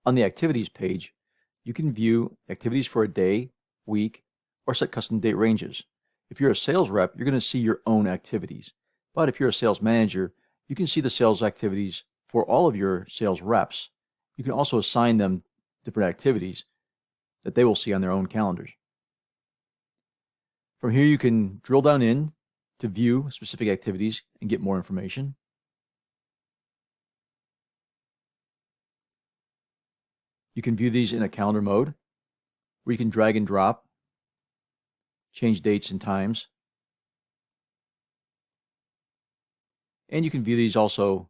On the activities page, you can view activities for a day, week, or set custom date ranges. If you're a sales rep, you're going to see your own activities. But if you're a sales manager, you can see the sales activities for all of your sales reps. You can also assign them different activities that they will see on their own calendars. From here, you can drill down in to view specific activities and get more information. You can view these in a calendar mode, where you can drag and drop, change dates and times. And you can view these also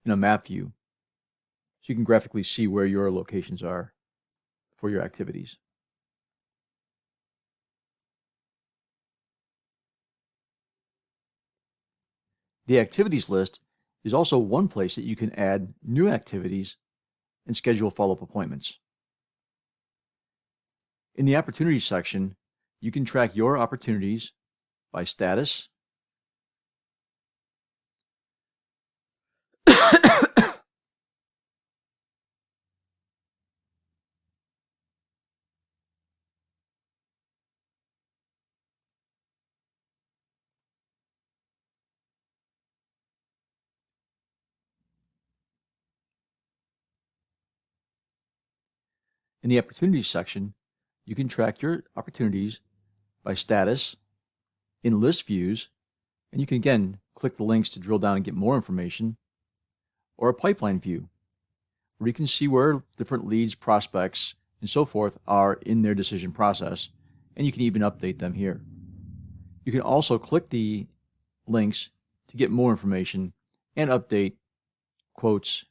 in a map view, so you can graphically see where your locations are for your activities. The activities list is also one place that you can add new activities and schedule follow-up appointments. In the opportunities section, you can track your opportunities by status, in the opportunities section, you can track your opportunities by status in list views, and you can again click the links to drill down and get more information, or a pipeline view, where you can see where different leads, prospects, and so forth are in their decision process, and you can even update them here. You can also click the links to get more information and update quotes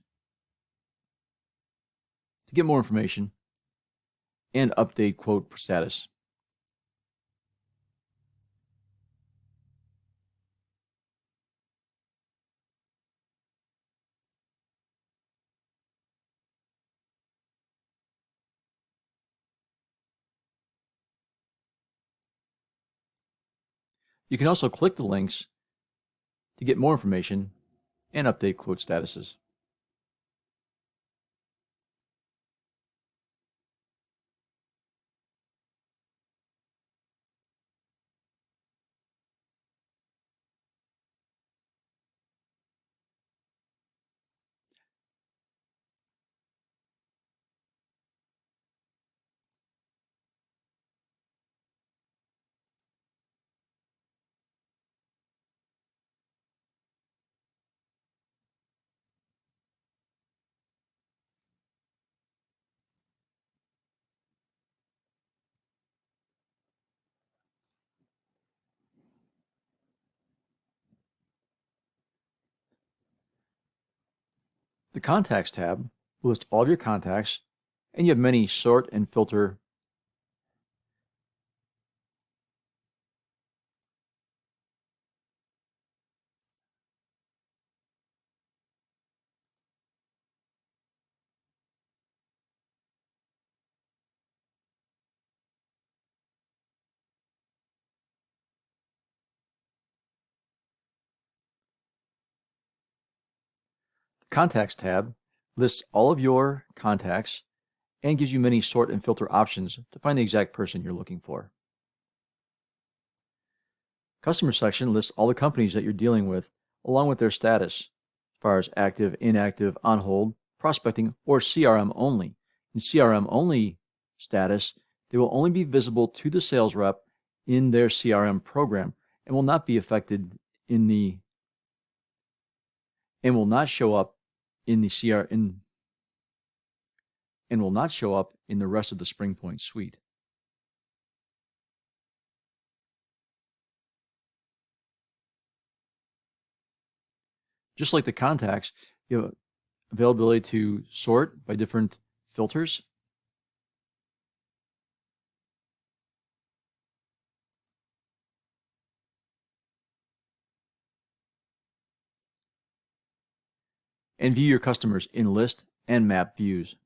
to get more information and update quote status. You can also click the links to get more information and update quote statuses. The Contacts tab will list all of your contacts, and you have many sort and filter Contacts tab lists all of your contacts and gives you many sort and filter options to find the exact person you're looking for. Customer section lists all the companies that you're dealing with, along with their status, as far as active, inactive, on hold, prospecting, or CRM only. In CRM only status, they will only be visible to the sales rep in their CRM program and will not be affected in the and will not show up in the and will not show up in the rest of the SpringPoint suite. Just like the contacts, you have availability to sort by different filters. And view your customers in list and map views.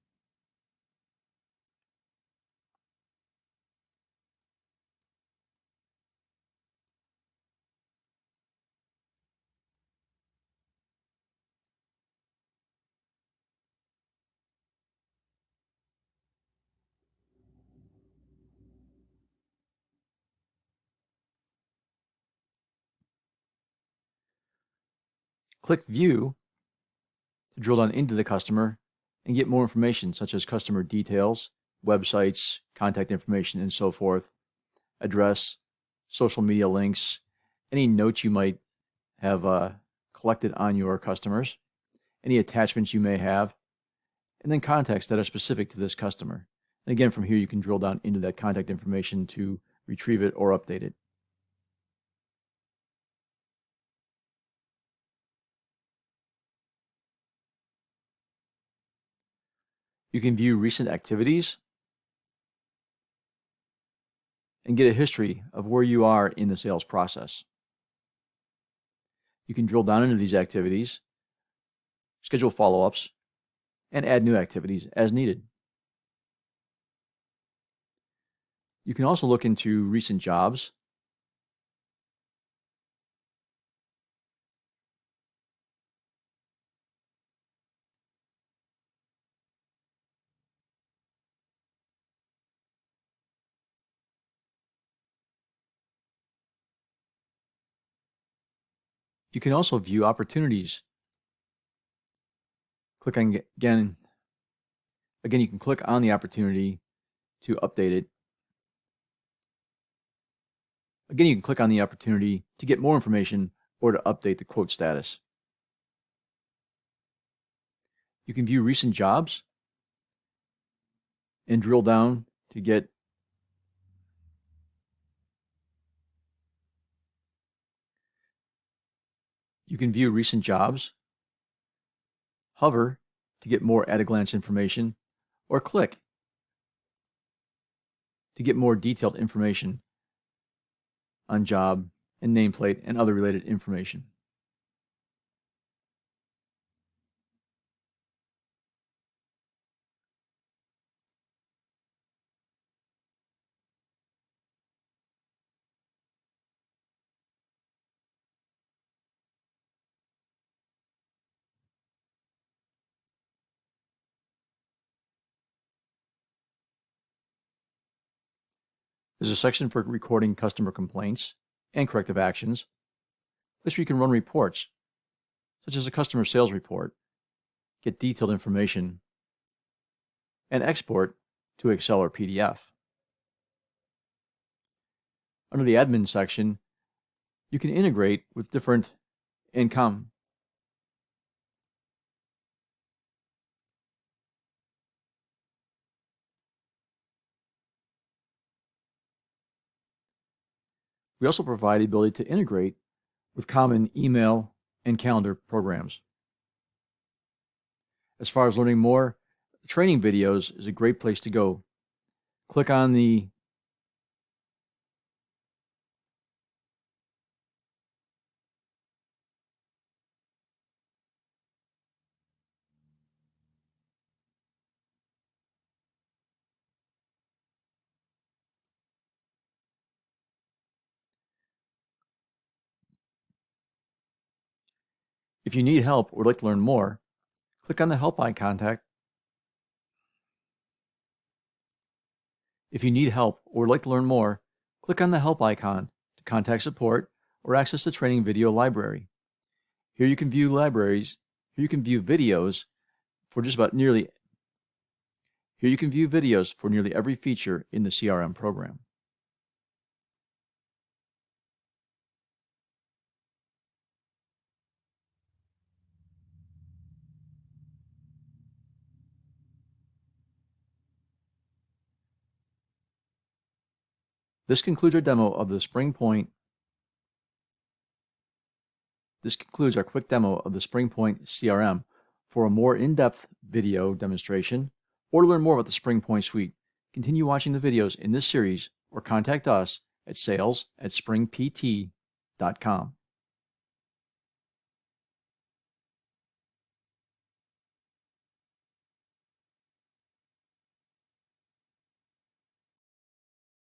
Click View to drill down into the customer and get more information such as customer details, websites, contact information, and so forth, address, social media links, any notes you might have collected on your customers, any attachments you may have, and then contacts that are specific to this customer. And again, from here you can drill down into that contact information to retrieve it or update it. You can view recent activities and get a history of where you are in the sales process. You can drill down into these activities, schedule follow-ups, and add new activities as needed. You can also look into recent jobs, you can also view opportunities. Click on again, you can click on the opportunity to update it. Again, you can click on the opportunity to get more information or to update the quote status. You can view recent jobs and drill down to get You can view recent jobs, hover to get more at-a-glance information, or click to get more detailed information on job and nameplate and other related information. There's a section for recording customer complaints and corrective actions. This where you can run reports, such as a customer sales report, get detailed information, and export to Excel or PDF. Under the admin section, you can integrate with different income. We also provide the ability to integrate with common email and calendar programs. As far as learning more, training videos is a great place to go. Click on the If you need help or would like to learn more, click on the help icon. If you need help or would like to learn more, click on the help icon to contact support or access the training video library. Here you can view videos for nearly every feature in the CRM program. This concludes our demo of the Point CRM. For a more in-depth video demonstration or to learn more about the Point suite, continue watching the videos in this series or contact us at sales@springpt.com.